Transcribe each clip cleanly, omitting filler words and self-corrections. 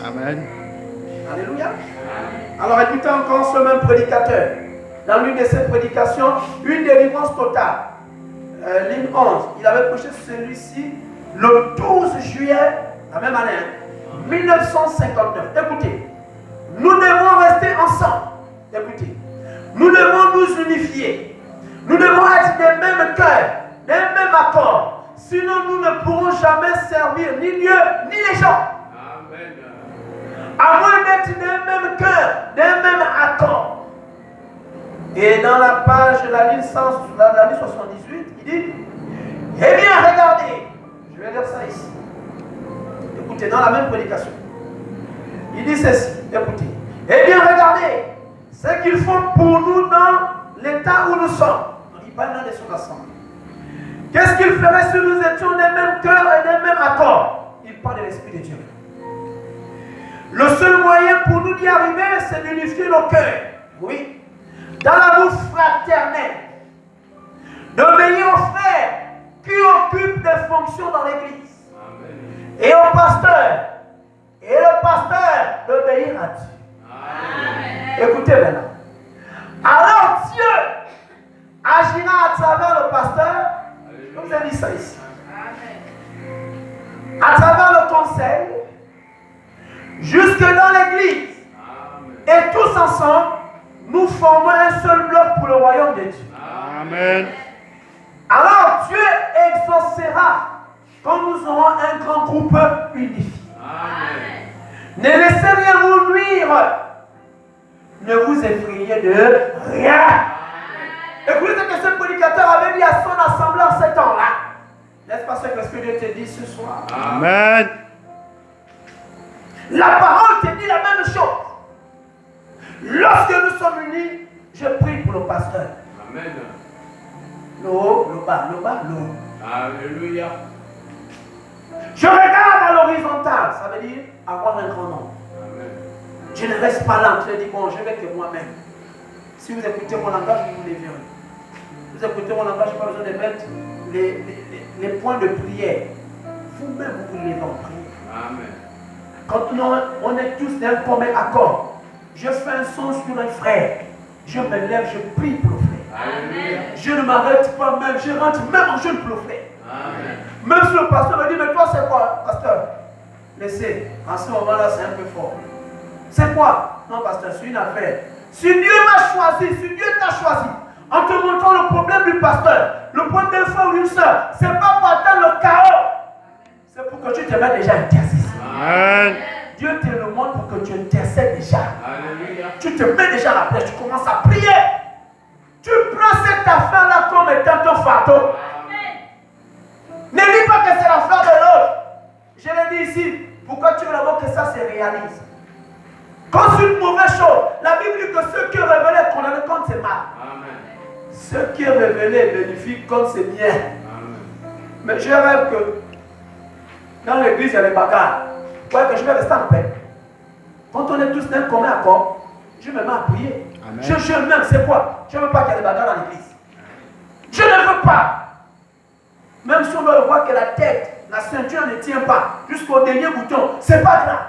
Amen. Alléluia. Alors écoutez encore ce même prédicateur. Dans l'une de ses prédications, une délivrance totale. Ligne 11. Il avait prêché celui-ci le 12 juillet, la même année, 1959. Écoutez, nous devons rester ensemble. Écoutez, nous devons nous unifier. Nous devons être des mêmes cœurs, des mêmes accords. Sinon, nous ne pourrons jamais servir ni Dieu, ni les gens. Amen. À moins d'être des mêmes cœurs, des mêmes accords. Et dans la page de la ligne 78, il dit, eh bien, regardez, je vais lire ça ici. Écoutez, dans la même prédication. Il dit ceci, écoutez. Eh bien, regardez, ce qu'il faut pour nous dans l'état où nous sommes. Il parle dans les sous assemblées. Qu'est-ce qu'il ferait si nous étions des mêmes cœurs et des mêmes accords? Il parle de l'Esprit de Dieu. Le seul moyen pour nous d'y arriver, c'est d'unifier nos cœurs. Oui. Dans l'amour fraternel. D'obéir aux frères qui occupent des fonctions dans l'église. Et au pasteur. Et le pasteur d'obéir à Dieu. Amen. Écoutez maintenant. Alors Dieu agira à travers le pasteur. Je vous ai dit ça ici. Amen. À travers le conseil. Jusque dans l'église. Et tous ensemble, nous formons un seul bloc pour le royaume de Dieu. Amen. Alors Dieu exaucera quand nous aurons un grand groupe unifié. Amen. Ne laissez rien vous nuire. Ne vous effrayez de rien. Écoutez ce que ce prédicateur avait dit à son assemblée en ce temps-là. N'est-ce pas ce que l'Esprit de Dieu te dit ce soir? Amen. La parole te dit la même chose. Lorsque nous sommes unis, je prie pour le pasteur. Amen. Le haut, le bas, le bas, le haut. Alléluia. Je regarde à l'horizontale, ça veut dire avoir un grand nombre. Amen. Je ne reste pas là, je dis bon, je vais que moi-même. Si vous écoutez mon langage, vous les verrez. Vous écoutez mon langage, je n'ai pas besoin de mettre les points de prière. Vous-même, vous les en prier. Amen. Quand on est tous d'un commun accord, je fais un son sur un frère, je me lève, je prie pour le frère. Alléluia. Je ne m'arrête pas même, je rentre même en jeûne pour le frère. Amen. Même si le pasteur me dit, mais toi c'est quoi, pasteur? Laissez, en ce moment-là c'est un peu fort. C'est quoi? Non, pasteur, c'est une affaire. Si Dieu m'a choisi, si Dieu t'a choisi, en te montrant le problème du pasteur, le problème d'un frère ou d'une soeur, c'est pas pour atteindre le chaos, c'est pour que tu te mettes déjà intercessé. Amen. Dieu te le montre pour que tu intercèdes déjà. Alléluia. Tu te mets déjà à la prière, tu commences à prier. Tu prends cette affaire-là comme étant ton fardeau. Ne dis pas que c'est l'affaire de l'autre. Je l'ai dit ici. Pourquoi tu veux d'abord que ça se réalise? Quand c'est une mauvaise chose, la Bible dit que ce qui est révélé est condamné quand c'est mal. Amen. Ce qui est révélé est bénéfique quand c'est bien. Amen. Mais je rêve que dans l'église, il y a des bagarres. Ouais, que je vais rester en paix. Quand on est tous d'un commun accord, je me mets à prier. Amen. Je même, c'est quoi? Je ne veux pas qu'il y ait des bagarres dans l'église. Je ne veux pas. Même si on doit voir que la tête, la ceinture ne tient pas jusqu'au dernier bouton, c'est pas grave.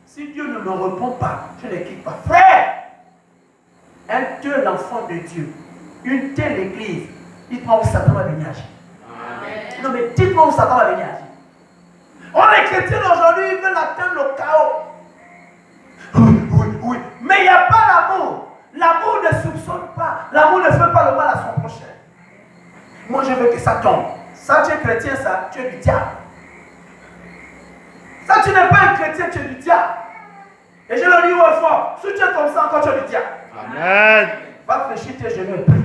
Si Dieu ne me répond pas, je ne quitte pas. Frère, un tel enfant de Dieu, une telle église, dites-moi où Satan va venir agir. Non mais dites-moi où Satan va venir agir. On est chrétiens aujourd'hui, ils veulent atteindre le chaos. Oui. Mais il n'y a pas l'amour. L'amour ne soupçonne pas. L'amour ne fait pas le mal à son prochain. Moi, je veux que ça tombe. Ça, tu es chrétien, ça, tu es du diable. Ça, tu n'es pas un chrétien, tu es du diable. Et je le dis au fort, si tu es comme ça, encore tu es du diable. Amen. Va fléchir tes genoux et prie.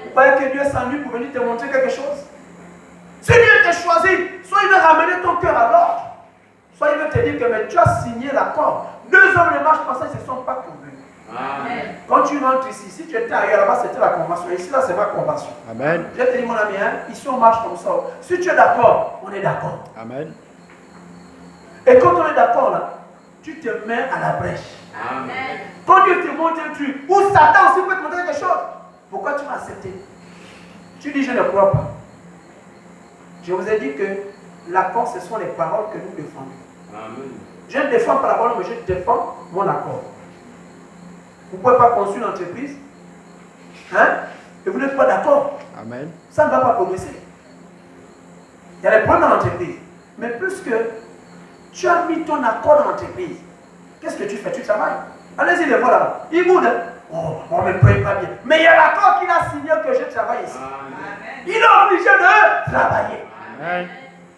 Vous croyez que Dieu s'ennuie pour venir te montrer quelque chose? Si Dieu t'a choisi, soit il veut ramener ton cœur à l'ordre, soit il veut te dire que mais tu as signé l'accord. 2 hommes ne marchent pas ça, ils ne se sont pas convenus. Amen. Quand tu rentres ici, si tu étais ailleurs, là-bas c'était la convention. Ici, là, c'est ma convention. Amen. Je te dis, mon ami, hein, ici on marche comme ça. Si tu es d'accord, on est d'accord. Amen. Et quand on est d'accord, là, tu te mets à la brèche. Amen. Quand Dieu te montre un truc, ou Satan aussi peut te montrer quelque chose, pourquoi tu vas accepter? Tu dis, je ne crois pas. Je vous ai dit que l'accord, ce sont les paroles que nous défendons. Amen. Je ne défends pas la parole, mais je défends mon accord. Vous ne pouvez pas construire une entreprise, hein, et vous n'êtes pas d'accord. Amen. Ça ne va pas progresser. Il y a des problèmes dans l'entreprise. Mais plus que tu as mis ton accord dans l'entreprise, qu'est-ce que tu fais? Tu travailles. Allez-y, les voilà là. Il boude. Oh, on ne me paye pas bien. Mais il y a l'accord qu'il a signé que je travaille ici. Amen. Il est obligé de travailler. Amen.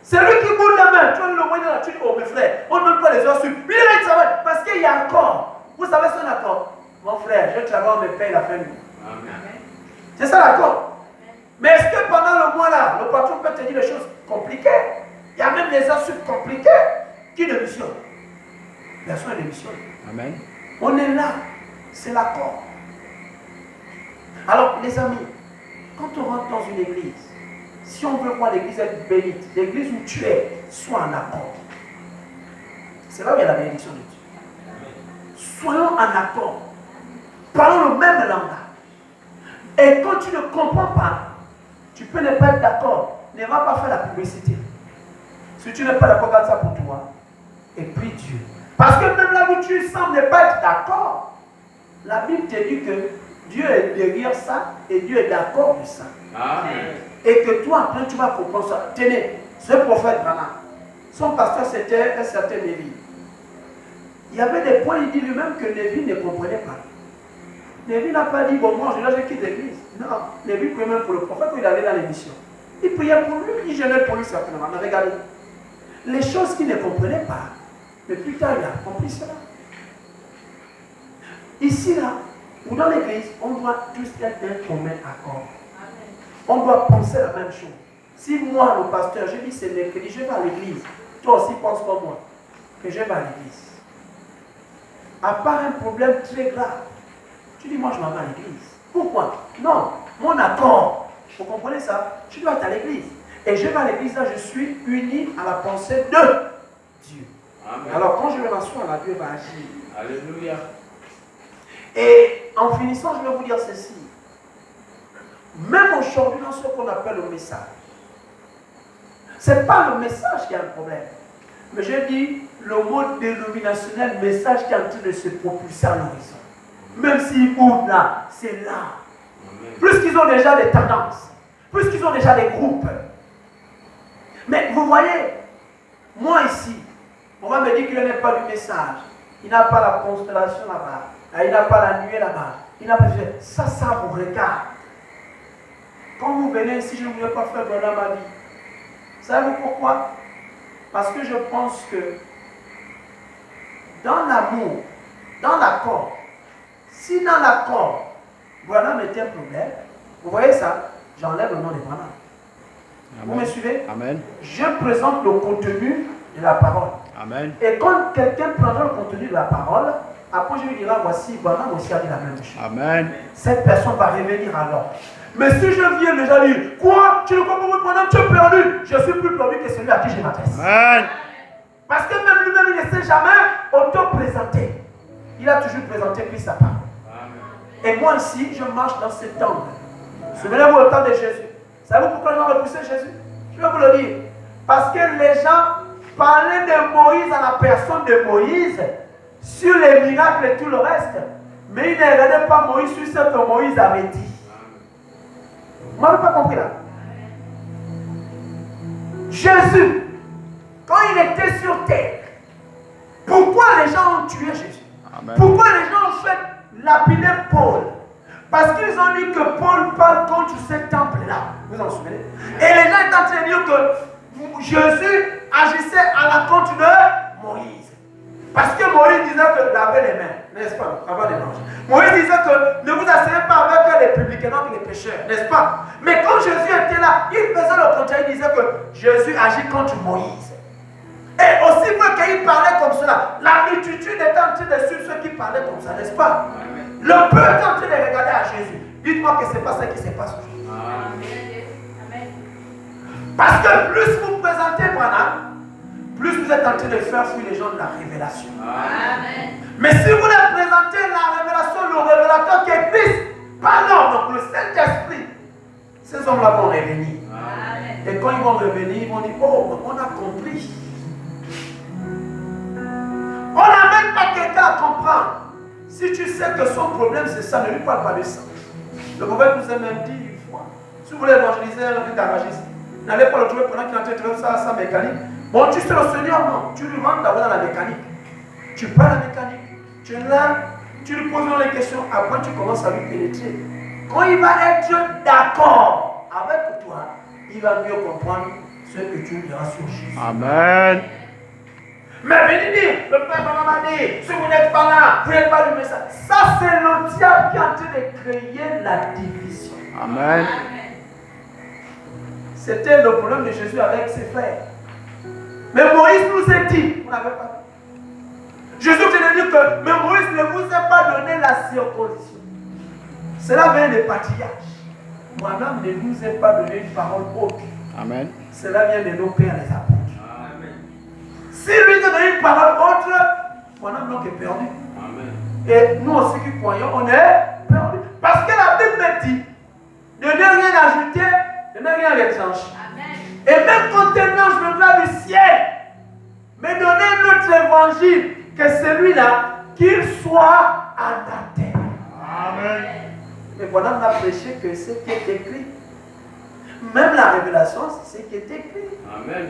C'est lui qui boude la main. Tu vas le moyen là, tu dis, oh mes frères, on ne donne pas les heures sur. Mais il travaille parce qu'il y a un accord. Vous savez son accord? Mon frère, je travaille, on me paye la fin du mois. Amen. C'est ça l'accord. Mais est-ce que pendant le mois là, le patron peut te dire des choses compliquées? Il y a même des heures sur compliquées. Qui démissionne? Personne ne démissionne. Amen. On est là. C'est l'accord. Alors, les amis, quand on rentre dans une église, si on veut voir l'église être bénite, l'église où tu es, sois en accord. C'est là où il y a la bénédiction de Dieu. Soyons en accord. Parlons le même langage. Et quand tu ne comprends pas, tu peux ne pas être d'accord. Ne va pas faire la publicité. Si tu n'es pas d'accord, garde ça pour toi. Et puis Dieu. Parce que même là où tu sembles ne pas être d'accord, la Bible te dit que Dieu est derrière ça et Dieu est d'accord de ça. Amen. Et que toi, après, tu vas comprendre ça. Tenez, ce prophète Branham, son pasteur c'était un certain Lévi. Il y avait des points, il dit lui-même que Lévi ne comprenait pas. Lévi n'a pas dit, bon, moi je quitte l'église. Non, Lévi priait même pour le prophète quand il allait dans l'émission. Il priait pour lui, il gênait pour lui certainement. Mais regardez, les choses qu'il ne comprenait pas, mais plus tard il a compris cela. Ici, là, ou dans l'église, on doit tous être d'un commun accord. On doit penser la même chose. Si moi, le pasteur, je dis c'est mercredi, je vais à l'église, toi aussi pense comme moi, que je vais à l'église. À part un problème très grave, tu dis moi je m'en vais à l'église. Pourquoi? Non, mon accord. Vous comprenez ça? Je dois être à l'église. Et je vais à l'église, là, je suis uni à la pensée de Dieu. Amen. Alors quand je vais m'asseoir là, Dieu va agir. Alléluia. Et en finissant, je vais vous dire ceci. Même aujourd'hui, dans ce qu'on appelle le message, ce n'est pas le message qui a un problème. Mais je dis le mot dénominationnel, message qui est en train de se propulser à l'horizon. Même s'ils boudent là, c'est là. Amen. Plus qu'ils ont déjà des tendances, plus qu'ils ont déjà des groupes. Mais vous voyez, moi ici, on va me dire qu'il n'est pas du message. Il n'a pas la constellation là-bas. Il n'a pas la nuée là-bas. Il n'a pas ça, ça vous regarde. Quand vous venez ici, je ne voulais pas faire Branham ma vie. Savez-vous pourquoi? Parce que je pense que dans l'amour, dans l'accord, si dans l'accord, Branham était un problème, vous voyez ça, j'enlève le nom de Branham. Vous me suivez? Amen. Je présente le contenu de la parole. Amen. Et quand quelqu'un prendra le contenu de la parole, après je lui dirai, voici, Branham aussi a dit la même chose. Amen. Cette personne va revenir alors. Mais si je viens déjà dire, quoi? Tu ne comprends pas, Branham, tu es perdu. Je suis plus perdu que celui à qui je m'adresse. Amen. Parce que même lui-même, il ne s'est jamais auto-présenté. Il a toujours présenté lui sa part. Et moi ici, je marche dans cet angle. Souvenez-vous au temps de Jésus. Savez-vous pourquoi les gens repoussaient Jésus? Je vais vous le dire. Parce que les gens parlaient de Moïse à la personne de Moïse sur les miracles et tout le reste. Mais ils ne regardaient pas Moïse sur ce que Moïse avait dit. Vous n'avez pas compris là? Jésus, quand il était sur terre, pourquoi les gens ont tué Jésus? Amen. Pourquoi les gens ont fait lapider Paul? Parce qu'ils ont dit que Paul parle contre ce temple-là. Vous en souvenez? Et les gens étaient en train de dire que Jésus agissait à la compte de Moïse. Parce que Moïse disait que lavez les mains, n'est-ce pas? Avant de manger. Moïse disait que ne vous asseyez pas avec les publicains et les pécheurs, n'est-ce pas? Mais quand Jésus était là, il faisait le contraire. Il disait que Jésus agit contre Moïse. Et aussi vrai qu'il parlait comme cela, la multitude était en train de suivre ceux qui parlaient comme ça, n'est-ce pas? Le peuple est en train de regarder à Jésus. Dites-moi que ce n'est pas ça qui se passe aujourd'hui. Parce que plus vous présentez Branham, plus vous êtes en train de faire fuir les gens de la révélation. Amen. Mais si vous leur présentez la révélation, le révélateur qui est Christ, pas l'homme, donc le Saint-Esprit, ces hommes-là vont revenir. Amen. Et quand ils vont revenir, ils vont dire, oh, on a compris. quelqu'un à comprendre. Si tu sais que son problème c'est ça, ne lui parle pas de ça. Le prophète nous a même dit une fois, si vous voulez évangéliser un garagiste, n'allez pas le trouver pendant qu'il est en train de trouver ça à sa mécanique. Bon, tu sais le Seigneur, non. Tu lui rentres d'abord dans la mécanique. Tu parles la mécanique. Tu es là, tu lui poses les questions. Après, tu commences à lui pénétrer. Quand il va être d'accord avec toi, il va mieux comprendre ce que tu lui diras sur Jésus. Amen. Mais venez dire, le frère m'a dit, si vous n'êtes pas là, vous n'êtes pas le message. Ça, c'est le diable qui est en train de créer la division. Amen. C'était le problème de Jésus avec ses frères. Mais Moïse nous a dit, vous n'avez pas. Jésus vient de dire que, mais Moïse ne vous a pas donné la circoncision. Cela vient des patriarches. Moi-même ne nous ai pas donné une parole autre. Amen. Cela vient de nos pères les apôtres. Amen. Si lui te donne une parole autre, moi-même donc est perdu. Amen. Et nous aussi qui croyons, on est perdu. Parce que la Bible me dit de ne rien ajouter, de ne rien retrancher. Et même quand un ange viendra du ciel, me donner notre évangile, que celui-là, qu'il soit anathème. Amen. Mais voilà, on a prêché que ce qui est écrit. Même la révélation, c'est ce qui est écrit. Amen.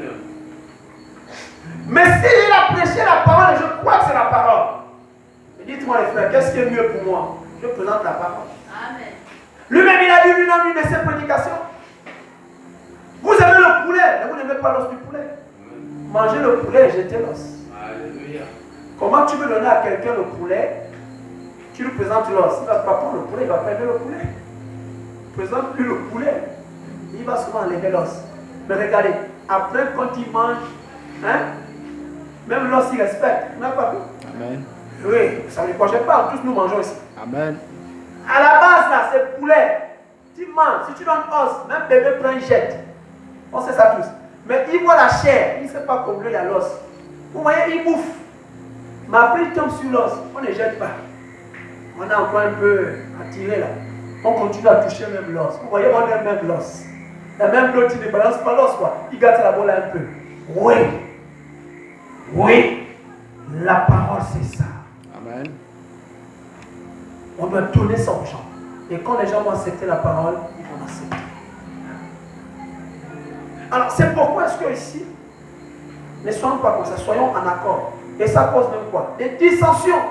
Mais s'il a prêché la parole, et je crois que c'est la parole. Dites-moi les frères, qu'est-ce qui est mieux pour moi? Je présente la parole. Amen. Lui-même, il a dit lui-même une de ses prédications. Vous aimez le poulet, mais vous n'aimez pas l'os du poulet. Mangez le poulet et jetez l'os. Alléluia. Comment tu veux donner à quelqu'un le poulet? Tu lui présentes l'os. Il ne va pas prendre le poulet, il va prendre le poulet. Présente-lui le poulet. Il va souvent enlever l'os. Mais regardez, après quand il mange, hein, même l'os il respecte. Vous n'avez pas vu? Amen. Oui, ça ne projette pas, tous nous mangeons ici. Amen. À la base là, c'est poulet. Tu manges, si tu donnes os, même bébé prend une jette. On sait ça tous. Mais il voit la chair, il ne sait pas combien il y a l'os. Vous voyez, il bouffe. Mais après il tombe sur l'os, on ne jette pas. On a encore un peu attiré là. On continue à toucher même l'os. Vous voyez, on aime même l'os. La même l'autre, il ne balance pas l'os, quoi. Il gâte la boule un peu. Oui. Oui. La parole, c'est ça. Amen. On doit donner ça aux gens. Et quand les gens vont accepter la parole, ils vont accepter. Alors, c'est pourquoi est-ce que ici, ne soyons pas comme ça, soyons en accord. Et ça cause même quoi? Des dissensions.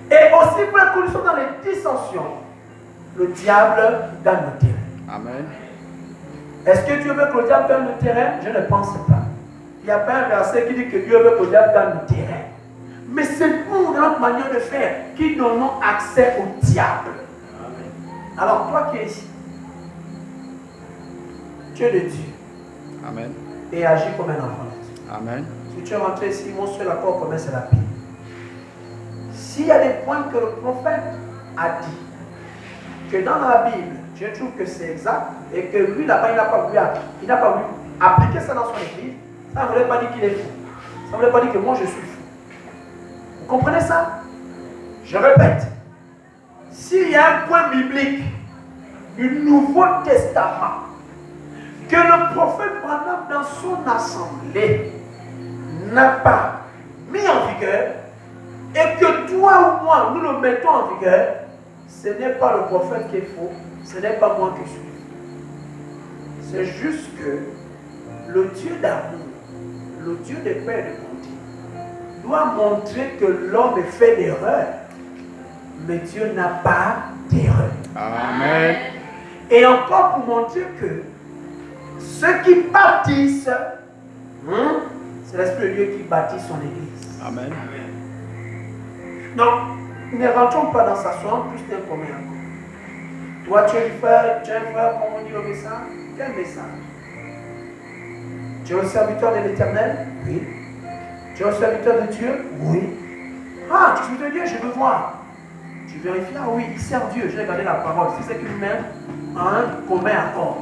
Et aussi, pour que nous sommes dans les dissensions, le diable gagne le terrain. Amen. Est-ce que Dieu veut que le diable gagne le terrain? Je ne pense pas. Il n'y a pas un verset qui dit que Dieu veut que le diable gagne le terrain. Mais c'est nous, notre manière de faire, qui donnons accès au diable. Amen. Alors, toi qui es ici, tu es de Dieu. Amen. Et agis comme un enfant de Dieu. Amen. Si tu es rentré ici, mon seul accord commun, c'est la paix. S'il y a des points que le prophète a dit, que dans la Bible, je trouve que c'est exact, et que lui là-bas, il n'a pas voulu appliquer ça dans son église, ça ne voulait pas dire qu'il est fou. Ça ne voulait pas dire que moi je suis fou. Vous comprenez ça? Je répète, s'il y a un point biblique du Nouveau Testament, que le prophète Branham dans son assemblée n'a pas mis en vigueur, et que toi ou moi, nous le mettons en vigueur, ce n'est pas le prophète qui est faux, ce n'est pas moi qui suis faux. C'est juste que le Dieu d'amour, le Dieu de paix et de bonté, doit montrer que l'homme fait d'erreur, mais Dieu n'a pas d'erreur. Amen. Et encore pour montrer que ceux qui bâtissent, c'est l'Esprit de Dieu qui bâtit son église. Amen. Donc, ne rentrons pas dans ça, soyons tous d'un commun. Toi, tu es un frère, comme on dit le message. Quel message? Tu es un serviteur de l'Éternel? Oui. Tu es un serviteur de Dieu? Oui. Ah, tu es serviteur de Dieu, je veux voir. Tu vérifies? Ah oui, il sert Dieu. J'ai regardé la parole. C'est ce qui nous met à un commun accord.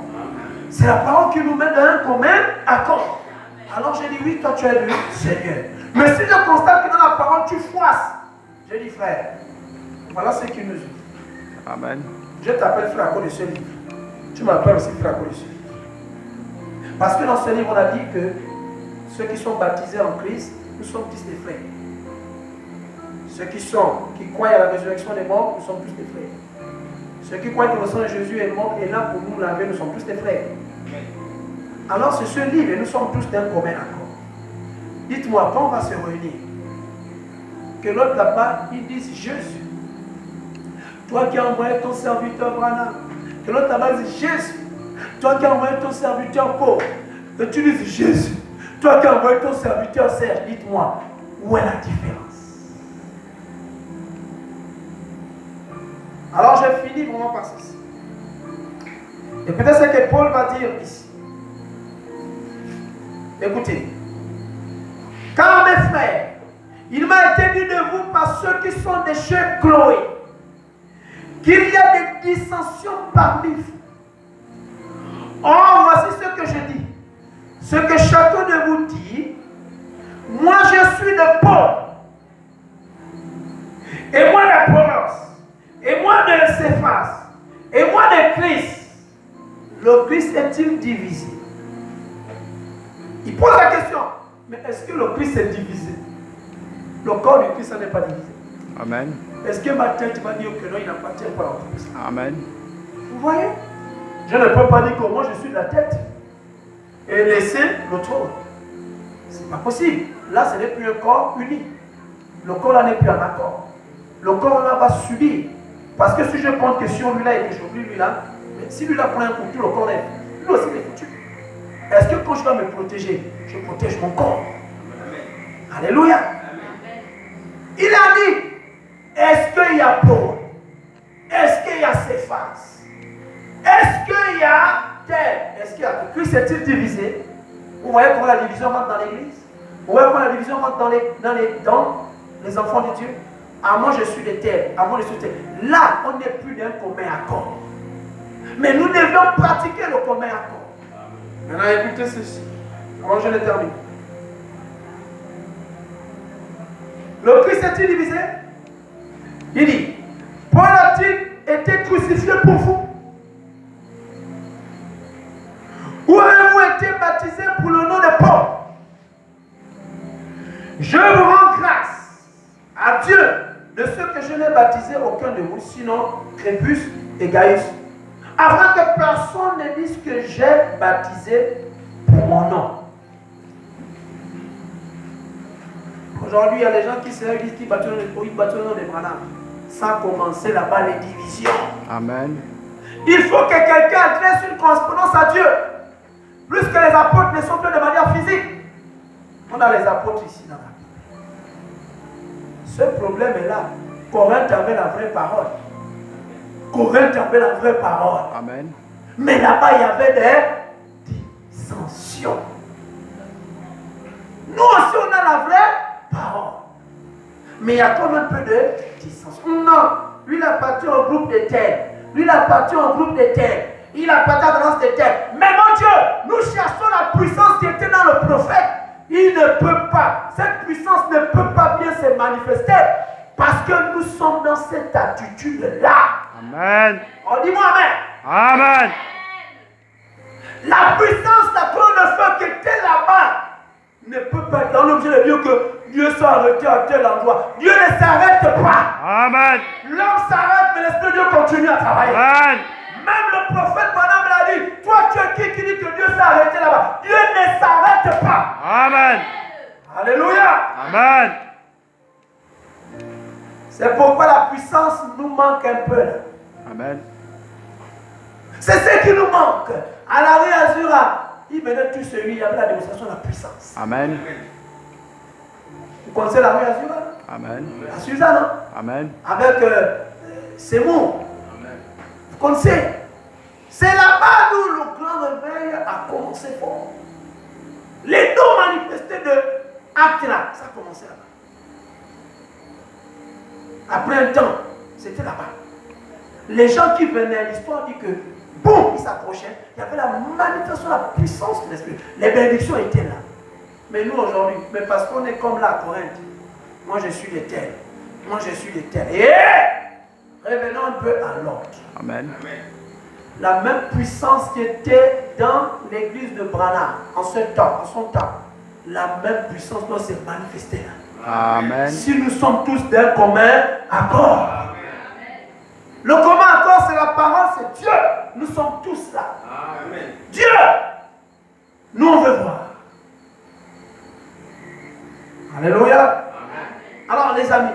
C'est la parole qui nous met dans un commun accord. Alors j'ai dit, oui, toi tu es le Seigneur. Mais si je constate que dans la parole tu froisses, j'ai dit, frère, voilà ce qui nous unit. Amen. Je t'appelle frère à cause de ce livre. Tu m'appelles aussi frère à cause de ce livre. Parce que dans ce livre, on a dit que ceux qui sont baptisés en Christ, nous sommes tous des frères. Ceux qui croient à la résurrection des morts, nous sommes tous des frères. Ceux qui croient que le sang de Jésus est mort et là pour nous laver, nous sommes tous des frères. Alors c'est ce livre et nous sommes tous d'un commun accord. Dites-moi, quand on va se réunir, que l'autre là-bas, il dise Jésus. Toi qui as envoyé ton serviteur Branham, que l'autre là-bas dise Jésus. Toi qui as envoyé ton serviteur Paul, que tu dises Jésus. Toi qui as envoyé ton serviteur Serge, dites-moi, où est la différence? Alors je finis vraiment par ceci. Écoutez ce que Paul va dire ici. Écoutez. Car mes frères, il m'a été dit de vous par ceux qui sont des chez Chloé, qu'il y a des dissensions parmi vous. Or, voici ce que je dis. Ce que chacun de vous dit, moi je suis de Paul, et moi d'Apollos, et moi de Céphas, et moi de Christ. Le Christ est-il divisé? Il pose la question, mais est-ce que le Christ est divisé? Le corps du Christ n'est pas divisé. Amen. Est-ce que ma tête va dire que non, il n'appartient pas au Christ? Amen. Vous voyez? Je ne peux pas dire que moi je suis la tête et laisser le trône. C'est pas possible. Là, ce n'est plus un corps uni. Le corps là n'est plus en accord. Le corps là va subir. Parce que si je compte que sur lui là et que j'oublie lui là, mais si lui là prend un coup, tout le corps là, lui aussi il est foutu. Est-ce que quand je dois me protéger, je protège mon corps? Amen. Alléluia. Amen. Il a dit, est-ce qu'il y a Paul? Est-ce qu'il y a Céphas? Est-ce qu'il y a tel? Est-ce qu'il y a Christ est-il divisé? Vous voyez comment la division rentre dans l'église? Vous voyez comment la division rentre dans les enfants de Dieu? Ah, moi je suis de tel, ah, moi je suis de tel. Là, on n'est plus d'un commun accord. Mais nous devons pratiquer le commun accord. Maintenant, écoutez ceci. Avant je le termine. Le Christ est-il divisé? Il dit, Paul a-t-il été crucifié pour vous? Où avez-vous été baptisé pour le nom de Paul? Je vous rends grâce à Dieu de ce que je n'ai baptisé aucun de vous, sinon Crépus et Gaius, afin que personne ne dise que j'ai baptisé pour mon nom. Aujourd'hui, il y a des gens qui se disent qu'ils baptisent le nom de Branham. Ça a commencé là-bas les divisions. Amen. Il faut que quelqu'un adresse une correspondance à Dieu. Plus que les apôtres ne sont plus de manière physique. On a les apôtres ici dans la Bible. Ce problème est là. Corinthe avait la vraie parole. Corinthe avait la vraie parole. Amen. Mais là-bas, il y avait des dissensions. Nous aussi, on a la vraie parole. Mais il y a quand même un peu de dissension. Non, lui, il appartient au groupe des tels. Lui, il appartient au groupe des tels. Il appartient à l'alliance des tels. Mais mon Dieu, nous cherchons la puissance qui était dans le prophète. Il ne peut pas. Cette puissance ne peut pas bien se manifester. Parce que nous sommes dans cette attitude-là. Amen. Oh, dis-moi Amen. Amen. La puissance, la colonne de feu qui était là-bas ne peut pas être dans l'objet de Dieu que Dieu soit arrêté à tel endroit. Dieu ne s'arrête pas. Amen. L'homme s'arrête, mais l'Esprit de Dieu continue à travailler. Amen. Même le prophète Branham l'a dit. Toi, tu es qui dit que Dieu s'est arrêté là-bas? Dieu ne s'arrête pas. Amen. Alléluia. Amen. C'est pourquoi la puissance nous manque un peu là. Amen. C'est ce qui nous manque. À la rue Azura, il venait tout celui, il y avait la démonstration de la puissance. Amen. Vous connaissez la rue Azura? Amen. À Suzanne, hein? Amen. Avec Sémon. Vous connaissez? C'est là-bas où le grand réveil a commencé fort. Les dons manifestés de acte là, ça a commencé là-bas. Après un temps, c'était là-bas. Les gens qui venaient, l'histoire dit que, boum, ils s'approchaient, il y avait la manifestation de la puissance de l'Esprit. Les bénédictions étaient là. Mais nous aujourd'hui, mais parce qu'on est comme là à Corinthe, moi je suis de tel, moi je suis de tel. Et revenons un peu à l'ordre. Amen. La même puissance qui était dans l'église de Branham en ce temps, en son temps, la même puissance doit se manifester là. Amen. Si nous sommes tous d'un commun accord. Le commun accord, c'est la parole, c'est Dieu. Nous sommes tous là. Amen. Dieu, nous on veut voir. Alléluia. Amen. Alors les amis,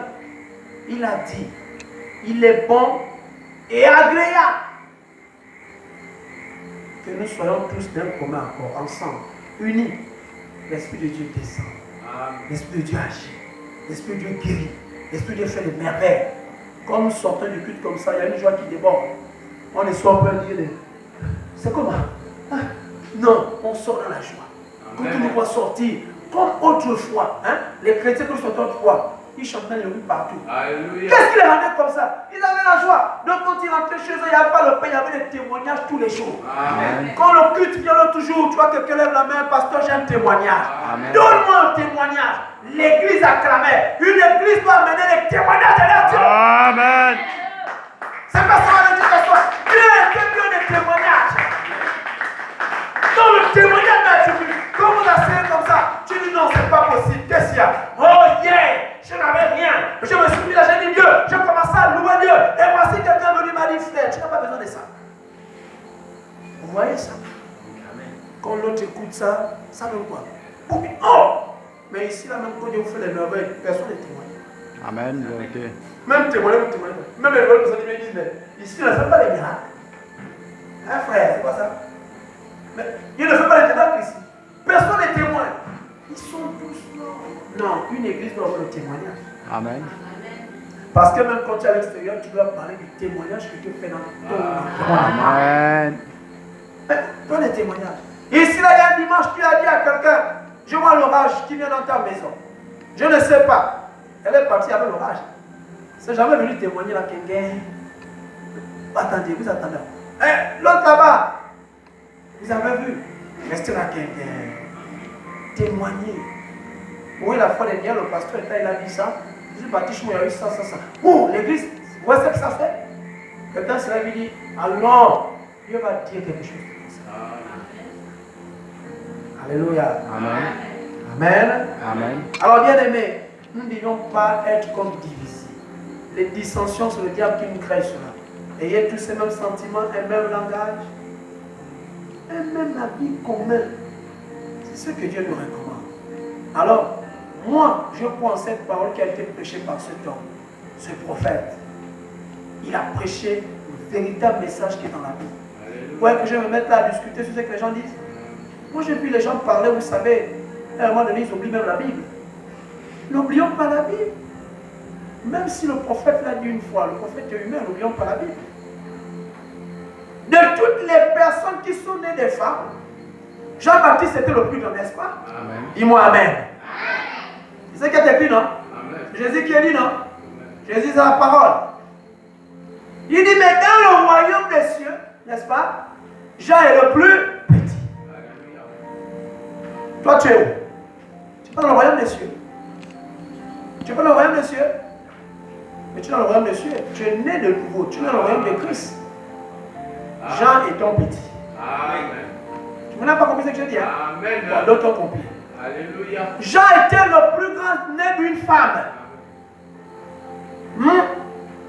il a dit, il est bon et agréable que nous soyons tous d'un commun accord, ensemble, unis. L'Esprit de Dieu descend. L'Esprit de Dieu agit. L'Esprit de Dieu guérit. L'Esprit de Dieu fait des merveilles. Quand nous sortons du culte comme ça, il y a une joie qui déborde. On ne sort pas dire, c'est comment? Ah, non, on sort dans la joie. Quand on nous voit sortir, comme autrefois, hein, les chrétiens qui sont autrefois, ils chantaient les rues partout. Qu'est-ce qui les rendait comme ça? Ils avaient la joie. Donc quand ils rentraient chez eux, il n'y avait pas le pain, il y avait des témoignages tous les jours. Amen. Quand le culte vient là toujours, tu vois quelqu'un lève la main, pasteur, j'ai un témoignage. Donne-moi un témoignage. L'église acclamait. Une église doit amener les témoignages de leur Dieu. Amen. C'est pas ça l'éducation. Dieu est Dieu des témoignages. Dans le témoignage d'Attribut, quand vous asseyez comme ça, tu dis non, c'est pas possible. Qu'est-ce qu'il y a? Oh yeah, je n'avais rien. Je me suis mis là, j'ai dit Dieu. Je commençais à louer Dieu. Et voici quelqu'un venu m'a dit frère, tu n'as pas besoin de ça. Vous voyez ça? Quand l'autre écoute ça, ça donne quoi? Oh! Mais ici, là, même quand Dieu vous fait les merveilles, personne ne témoigne. Amen. Vérité. Même témoigner, même témoigner. Même les nouvelles personnes qui me disent, mais ici, on ne fait pas les miracles. Hein, frère, c'est pas ça? Mais Dieu ne fait pas les miracles ici. Personne ne témoigne. Ils sont tous là. Non, une église doit avoir le témoignage. Amen. Parce que même quand tu es à l'extérieur, tu dois parler du témoignage que Dieu fait dans ton environnement. Amen. Donne les témoignages. Ici, là, il y a un dimanche, tu as dit à quelqu'un, je vois l'orage qui vient dans ta maison. Je ne sais pas. Elle est partie avec l'orage. C'est jamais venu témoigner là, quelqu'un. Attendez, vous attendez. L'autre là-bas, vous avez vu. Restez là, quelqu'un. Témoignez. Oui, la fois dernière, le pasteur était, il a dit ça. Je suis parti chez moi, il y a eu ça. Oh, l'église, vous voyez ce que ça fait? Quelqu'un se lève et dit, alors, Dieu va dire quelque chose. Alléluia. Amen. Amen. Amen. Alors, bien aimés, nous ne devons pas être comme divisés. Les dissensions, c'est le diable qui nous crée cela. Ayez tous ces mêmes sentiments, un même langage, un même habit commun. C'est ce que Dieu nous recommande. Alors, moi, je crois en cette parole qui a été prêchée par cet homme, ce prophète. Il a prêché le véritable message qui est dans la Bible. Vous voyez que je vais me mettre là à discuter sur ce que les gens disent. Moi, j'ai vu les gens parler, vous savez, à un moment donné, ils oublient même la Bible. N'oublions pas la Bible. Même si le prophète l'a dit une fois, le prophète est humain, n'oublions pas la Bible. De toutes les personnes qui sont nées des femmes, Jean-Baptiste était le plus grand, n'est-ce pas? Amen. Dis-moi Amen. C'est ce qui est écrit, non? Amen. Jésus qui a dit, non? Jésus, c'est la parole. Il dit, mais dans le royaume des cieux, n'est-ce pas? Jean est le plus petit. Toi, tu es où? Tu es pas dans le royaume des cieux. Tu es pas dans le royaume des cieux. Mais tu es dans le royaume des cieux. Tu es né de nouveau. Tu es dans le royaume de Christ. Jean est ton petit. Amen. Tu n'as pas compris ce que je dis, hein? Amen. Bon, d'autres ont compris. Alléluia. Jean était le plus grand né d'une femme.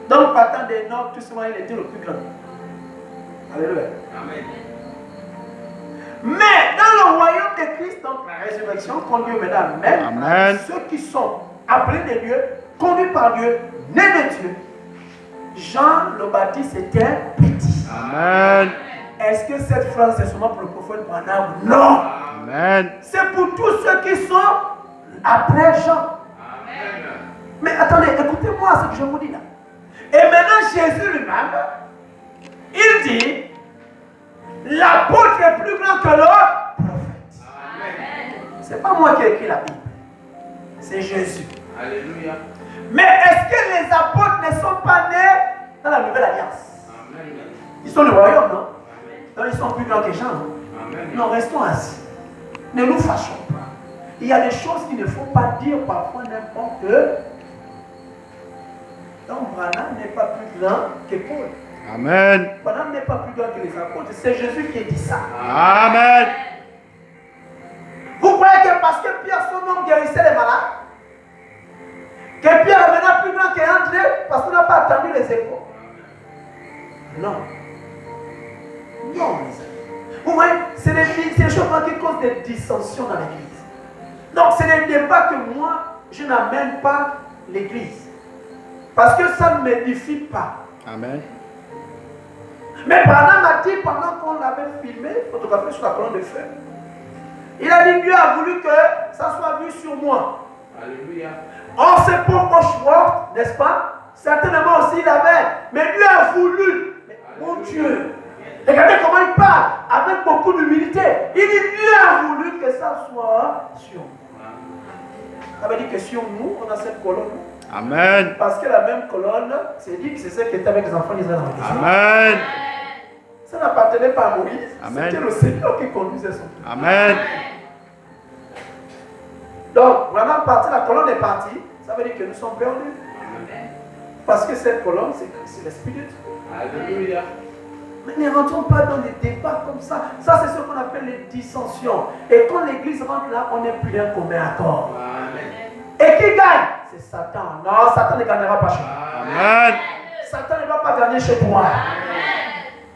Donc, partant des noms, tout simplement, il était le plus grand. Alléluia. Amen. Mais dans le royaume de Christ, donc la résurrection conduit maintenant même Amen. ceux qui sont appelés de Dieu, conduits par Dieu, nés de Dieu. Jean le Baptiste était petit. Amen. Est-ce que cette phrase est seulement pour le prophète Branham? Non. Amen. C'est pour tous ceux qui sont après Jean. Amen. Mais attendez, écoutez-moi ce que je vous dis là. Et maintenant Jésus lui-même, il dit, l'apôtre est plus grand que le prophète. Amen. C'est pas moi qui ai écrit la Bible. C'est Jésus. Alléluia. Mais est-ce que les apôtres ne sont pas nés dans la nouvelle alliance? Amen. Ils sont du royaume, non? Donc ils sont plus grands que Jean. Non? Amen. Non, restons assis. Ne nous fâchons pas. Il y a des choses qu'il ne faut pas dire parfois n'importe que. Donc Branham n'est pas plus grand que Paul. Amen. Branham n'est pas plus grand que les apôtres. C'est Jésus qui a dit ça. Amen. Vous croyez que parce que Pierre, son homme, guérissait les malades, Que Pierre est maintenant plus grand qu'André parce qu'on n'a pas attendu les échos. Non. Non, mes amis. Vous voyez, c'est les choses qui causent des dissensions dans l'église. Donc, c'est des débats que moi, je n'amène pas l'église. Parce que ça ne m'édifie pas. Amen. Mais Branham a dit pendant qu'on l'avait filmé, photographié sur la colonne de feu, il a dit Dieu a voulu que ça soit vu sur moi. Alléluia. Or c'est pour Oswald, n'est-ce pas? Certainement aussi il avait. Mais Dieu a voulu. Mais, mon Dieu. Regardez comment il parle avec beaucoup d'humilité. Il dit Dieu a voulu que ça soit sur moi. Ça veut dire que sur nous, on a cette colonne. Amen. Parce que la même colonne, c'est dit que c'est celle qui était avec les enfants d'Israël dans le désert. Amen. Ça n'appartenait pas à Moïse. Amen. C'était le Seigneur qui conduisait son peuple. Amen. Donc, vraiment, la colonne est partie. Ça veut dire que nous sommes perdus. Parce que cette colonne, c'est l'Esprit de Dieu. Alléluia. Mais ne rentrons pas dans des débats comme ça. Ça, c'est ce qu'on appelle les dissensions. Et quand l'église rentre là, on n'est plus d'un commun accord. Amen. Et qui gagne? C'est Satan. Non, Satan ne gagnera pas chez moi. Amen. Satan ne va pas gagner chez toi.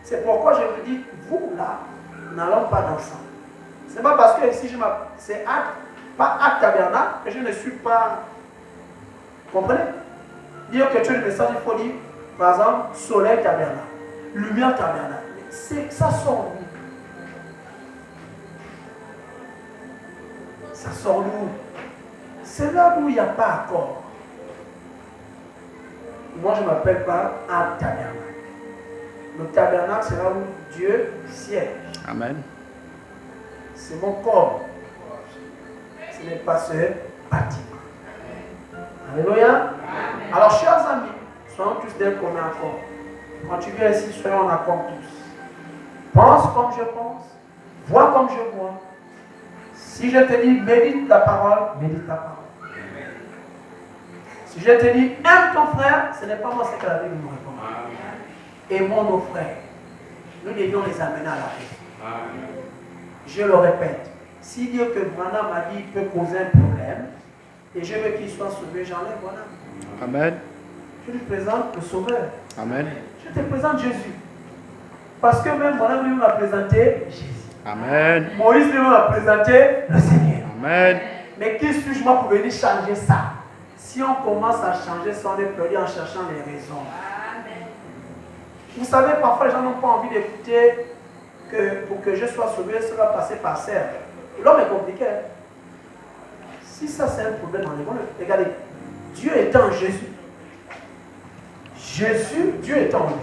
C'est pourquoi je vous dis, vous là, n'allons pas dans ça. C'est pas parce que ici, c'est acte, pas acte tabernacle, que je ne suis pas. Comprenez? Dire que tu es le message, il faut dire, par exemple, soleil tabernacle, lumière tabernacle. Ça sort d'où? Ça sort d'où? C'est là où il n'y a pas accord. Moi, je ne m'appelle pas un tabernacle. Le tabernacle, c'est là où Dieu siège. Amen. C'est mon corps. Ce n'est pas ce bâtiment. Alléluia. Alors, chers amis, soyons tous d'un commun accord. Quand tu viens ici, soyons en accord tous. Pense comme je pense. Vois comme je vois. Si je te dis médite la parole, médite la parole. Si je te dis aime ton frère, ce n'est pas moi, c'est que la Bible nous répond. Aimons nos frères. Nous devions les amener à la paix. Je le répète. Si Dieu que Branham m'a dit peut causer un problème, et je veux qu'il soit sauvé, j'enlève Branham. Amen. Je lui présente le Sauveur. Amen. Je te présente Jésus. Parce que même Branham lui m'a présenté Jésus. Amen. Moïse lui m'a présenté le Seigneur. Amen. Mais qui suis-je moi pour venir changer ça? Si on commence à changer ça, on est perdu en cherchant les raisons. Vous savez, parfois les gens n'ont pas envie d'écouter que pour que je sois sauvé, ça va passer par serre. L'homme est compliqué. Si ça c'est un problème dans les monde, regardez, Dieu est en Jésus. Jésus, Dieu est en lui.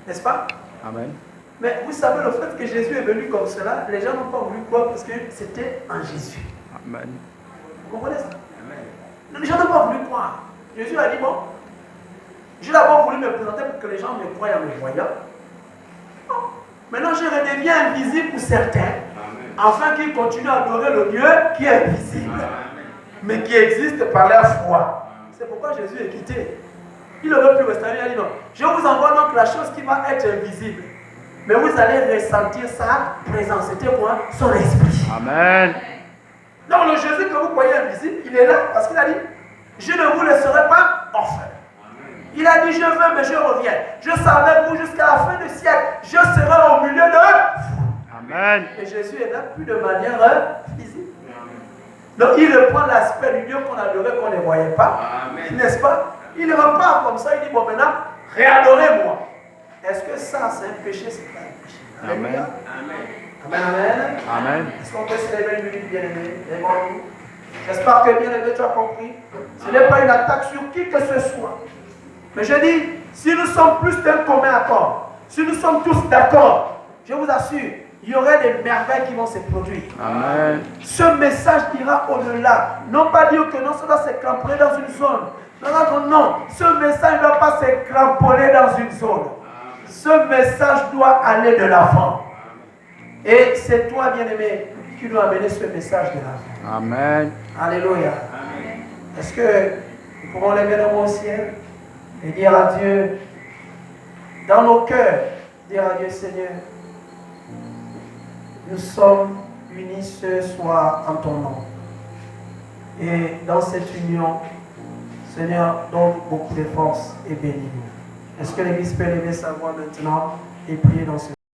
N'est-ce pas? Amen. Mais vous savez, le fait que Jésus est venu comme cela, les gens n'ont pas voulu croire parce que c'était en Jésus. Amen. Vous comprenez ça? Les gens n'ont pas voulu croire. Jésus a dit, bon, j'ai d'abord voulu me présenter pour que les gens me croient en me voyant. Bon. Maintenant, je redeviens invisible pour certains, afin qu'ils continuent à adorer le Dieu qui est invisible, mais qui existe par leur foi. C'est pourquoi Jésus est quitté. Il aurait pu rester, il a dit non, je vous envoie donc la chose qui va être invisible. Mais vous allez ressentir sa présence. C'était quoi? Son esprit. Amen. Donc le Jésus que vous croyez invisible, il est là parce qu'il a dit, je ne vous laisserai pas orphelin. Il a dit, je veux, mais je reviens. Je serai avec vous jusqu'à la fin du siècle. Je serai au milieu de vous. Amen. Et Jésus est là plus de manière physique. Donc il reprend l'aspect du Dieu qu'on adorait, qu'on ne voyait pas. N'est-ce pas? Il repart comme ça, il dit, bon maintenant, réadorez-moi. Est-ce que ça, c'est un péché? C'est pas un péché. Amen. Amen. Amen. Amen. Est-ce qu'on peut se lever une minute, bien-aimé? J'espère que bien-aimé, tu as compris. Ce n'est pas une attaque sur qui que ce soit. Mais je dis, si nous sommes plus d'un commun accord, si nous sommes tous d'accord, je vous assure, il y aurait des merveilles qui vont se produire. Amen. Ce message ira au-delà. Non pas dire que non, ça doit se cramponner dans une zone. Non. Ce message ne doit pas se cramponner dans une zone. Ce message doit aller de l'avant. Et c'est toi, bien-aimé, qui dois amener ce message de l'avant. Amen. Alléluia. Est-ce que nous pouvons lever nos mains au ciel et dire à Dieu, dans nos cœurs, dire à Dieu, Seigneur, nous sommes unis ce soir en ton nom. Et dans cette union, Seigneur, donne beaucoup de force et bénis-nous. Est-ce que l'Église peut lever sa voix maintenant et prier dans ce